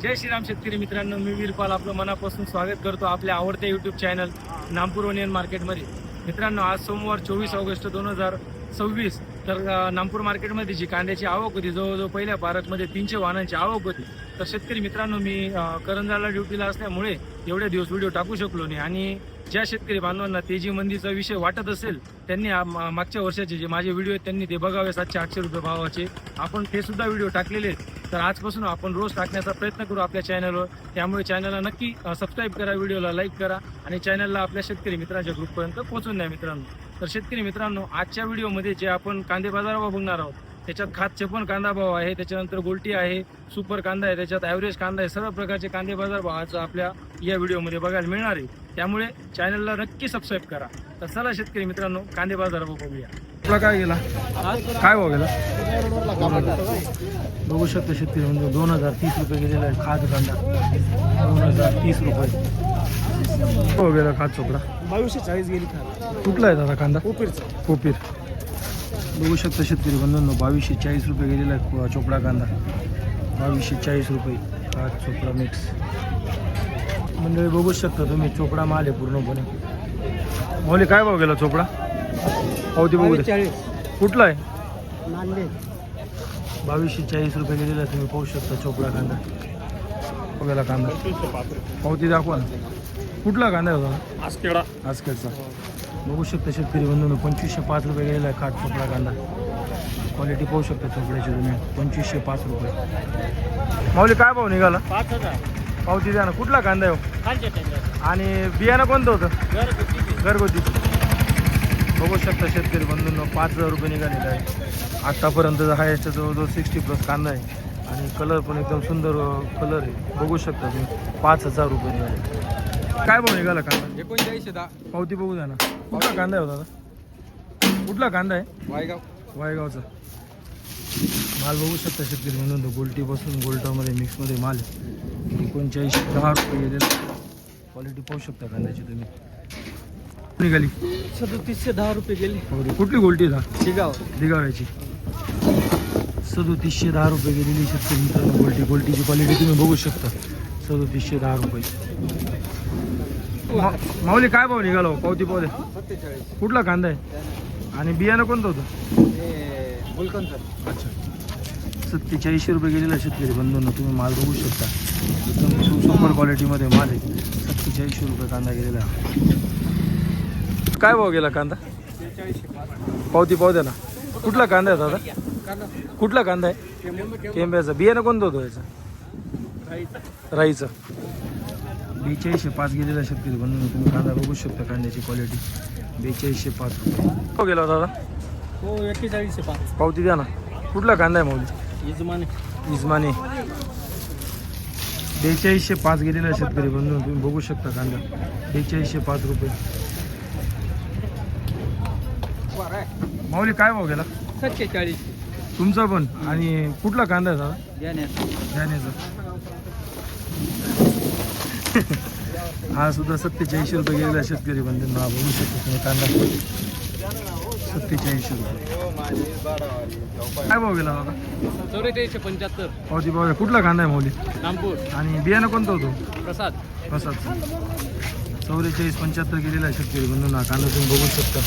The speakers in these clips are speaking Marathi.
जय श्रीराम शेतकरी मित्रांनो, मी वीरपाल आपलं मनापासून स्वागत करतो आपल्या आवडत्या यूट्यूब चॅनल नामपूर ओनियन मार्केटमध्ये. मित्रांनो, आज सोमवार 24 ऑगस्ट 2026. तर नामपूर मार्केटमध्ये जी कांद्याची आवक होती, जवळजवळ पहिल्या भारतमध्ये 300 वाहनांची आवक होती. तर शेतकरी मित्रांनो, मी करंजाला ड्युटीला असल्यामुळे एवढे दिवस व्हिडिओ टाकू शकलो नाही. आणि ज्या शेतकरी बांधवांना तेजी मंदीचा विषय वाटत असेल त्यांनी मागच्या वर्षाचे जे माझे व्हिडिओ आहेत त्यांनी ते बघावे. 700-800 रुपये भावाचे आपण ते सुद्धा व्हिडिओ टाकलेले आहेत. तर आजपासून आपण रोज टाकण्याचा प्रयत्न करू आपल्या चॅनलवर. त्यामुळे चॅनलला नक्की सबस्क्राईब करा, व्हिडिओला लाईक करा आणि चॅनलला आपल्या शेतकरी मित्रांच्या ग्रुपपर्यंत पोहोचून द्या मित्रांनो. तर शेतकरी मित्रांनो, आजच्या व्हिडिओमध्ये जे आपण कांदे बाजारावर बघणार आहोत त्याच्यात खात पण कांदा भाव आहे, त्याच्यानंतर गोल्टी आहे, सुपर कांदा आहे, त्याच्यात ॲव्हरेज कांदा आहे. सर्व प्रकारचे कांदे बाजार भाव आज आपल्या या व्हिडिओमध्ये बघायला मिळणार आहे. त्यामुळे चॅनलला नक्की सबस्क्राईब करा. तर चला शेतकरी मित्रांनो, कांदे बाजार बघूया. आपला काय गेला, काय भाव गेला बघू शकतो शेतकरी म्हणजे 2030 रुपये गेलेला आहे खाद कांदा. 2030 रुपये हो गेला खाद चोपडा. 2240 गेली खात. कुठला आहे दादा कांदा? कोपीरचा. कोपीर बघू शकतो शेतकरी बंधूंनो, 2240 रुपये गेलेला आहे चोपडा कांदा. 2240 रुपये खाद चोपडा मिक्स. मंडळी बघू शकता तुम्ही, चोपडा माल आहे पूर्णपणे. मौली काय भाव गेला चोपडा? पावती बघू दे. 40 कुठला आहे? नांदेड. 2240 रुपये गेलेला आहे. तुम्ही पाहू शकता चोपडा कांदा. बघायला कांदा पावती दाखवा ना. कुठला कांदा होता? आसखेडा. आजकडचा बघू शकता शेतकरी बंधूंनो, 2505 रुपये गेलेला आहे खाट चोपडा कांदा. क्वालिटी पाहू शकता चोपड्याची तुम्ही. 2505 रुपये. माऊली काय भाव निघाला? 5000. पावती द्या ना. कुठला कांदा आहे हो? आणि बियाणं कोणतं होतं? घरगुती. बघू शकता शेतकरी बंधूंनो, 5000 रुपये निघालेला आहे आत्तापर्यंत. हा याच्या जवळजवळ 60+ कांदा आहे आणि कलर पण एकदम सुंदर कलर आहे. बघू शकता तुम्ही, 5000 रुपये निघाले. काय भाव निघाला कांदा? 1910. पावती बघू द्या ना. कुठला कांदा आहे दादा? कुठला कांदा आहे? वायगाव. वायगावचा माल बघू शकता शेतकरी म्हणून. गोल्टीपासून गोल्टामध्ये मिक्समध्ये माल 1910 रुपये गेलेला. क्वालिटी पाहू शकता कांद्याची तुम्ही. निघाली 3710 रुपये गेली. कुठली गोल्टी आहे? शिगाव. दिगाव्याची. 3710 रुपये गेलेली शेतकरी मित्रांनो गोल्टीची क्वालिटी तुम्ही बघू शकता. 3710 रुपये. माऊली काय भाव निघाला? पावती पाहू द्या. 47. कुठला कांदा आहे आणि बियाणं कोणतं होतं? बुलकंदर. अच्छा. 47 रुपये गेलेला शेतकरी बंधूंनो, तुम्ही माल बघू शकता. एकदम सुपर क्वालिटीमध्ये माल आहे. 47 रुपये कांदा गेलेला. काय भाव गेला कांदा? 4305. पावती पाहू द्या ना. कुठला कांदा आहे दादा? कुठला कांदा आहे? केंब्याचा. बियाणं कोणतं होतं याचं? राईचं. 4205 गेलेला शेतकरी बंधूंनो, तुम्ही कांदा बघू शकता. कांद्याची क्वालिटी 4205 रुपये. हो गेला दादा? हो 4105. पावती द्या ना. कुठला कांदा आहे माऊली? इजमाने. इजमाने. 4205 गेलेला शेतकरी बंधू, तुम्ही बघू शकता कांदा 4205 रुपये. माऊली काय भाव गेला? 47. तुमचा पण. आणि कुठला कांदा आहे दादा? ध्यानेचा. हा सुद्धा 47 रुपये गेलेला शेतकरी बंधूंना. बघू शकता तुम्ही कांदा 47 रुपये. काय भाव गेला दादा? 4475. पावती पावती. कुठला कांदा आहे माऊली? नामपूर. आणि बियाणं कोणतं होतं? प्रसाद. प्रसाद. 4475 गेलेला आहे शेतकरी बंधूंना. कांदा तुम्ही बघू शकता.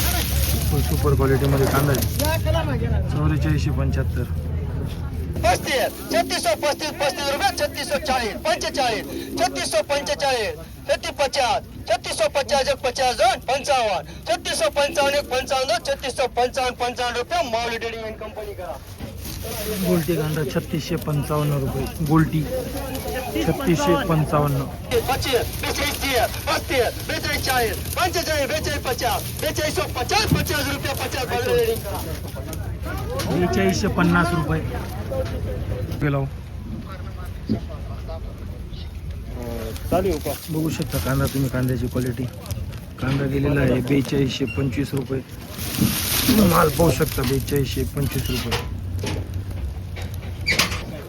सुपर क्वालिटीमध्ये कांदा आहे. 4475. 3635 रुपये. 3640 45 3645 50 3650 एक 50 दोन 55 3655 एक 55 3655 55 रुपये. माऊली ट्रेडिंग अँड कंपनी करा. गोल्टी कांदा 3655 रुपये. गोल्टी 3655. 25 42 35 42 40 45 45 50 4250 50 रुपये 50 माऊली ट्रेडिंग करा. 4250 रुपये गेला. बघू शकता कांदा तुम्ही. कांद्याची क्वालिटी. कांदा गेलेला आहे 4225 रुपये. माल पाहू शकता 4225 रुपये.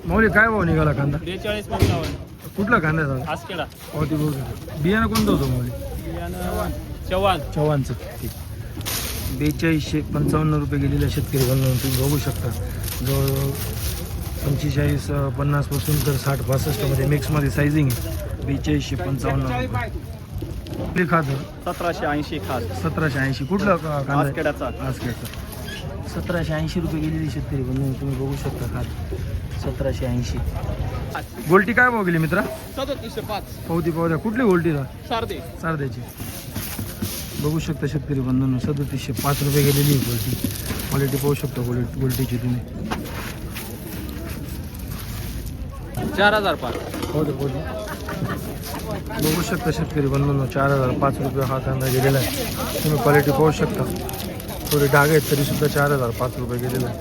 माऊली काय भाव निघाला कांदा? 4255. कुठला कांदा आहे दादा? आसखेडा. पावती बघू. बियाणं कोणतं होतं माऊली? चव्हाण. चव्हाणचं. ठीक. 4255 रुपये गेलेला शेतकरी बंधू, तुम्ही बघू शकता. जवळजवळ 45 50 पासून तर 60 65 मध्ये मिक्समध्ये सायझिंग 4255 कुठली खातं 1780 खास 1780 कुठलं कांदा आसखेड्याचा आसखेडचा 1780 रुपये गेलेली शेतकरी बंधू तुम्ही बघू शकता खात 1780 गोल्टी काय भाव गेली मित्रा 3705 पावती पावत्या कुठली गोल्टीला सारदे सारद्याची बघू शकता शेतकरी बंधूंनो 3705 रुपये गेलेली गोल्टी क्वालिटी पाहू शकता गोल्टीची तुम्ही 4005 पावते बघू शकता शेतकरी बंधूंनो 4005 रुपये हा कांदा गेलेला आहे तुम्ही क्वालिटी पाहू शकता थोडे डाग आहेत तरी सुद्धा 4005 रुपये गेलेला आहे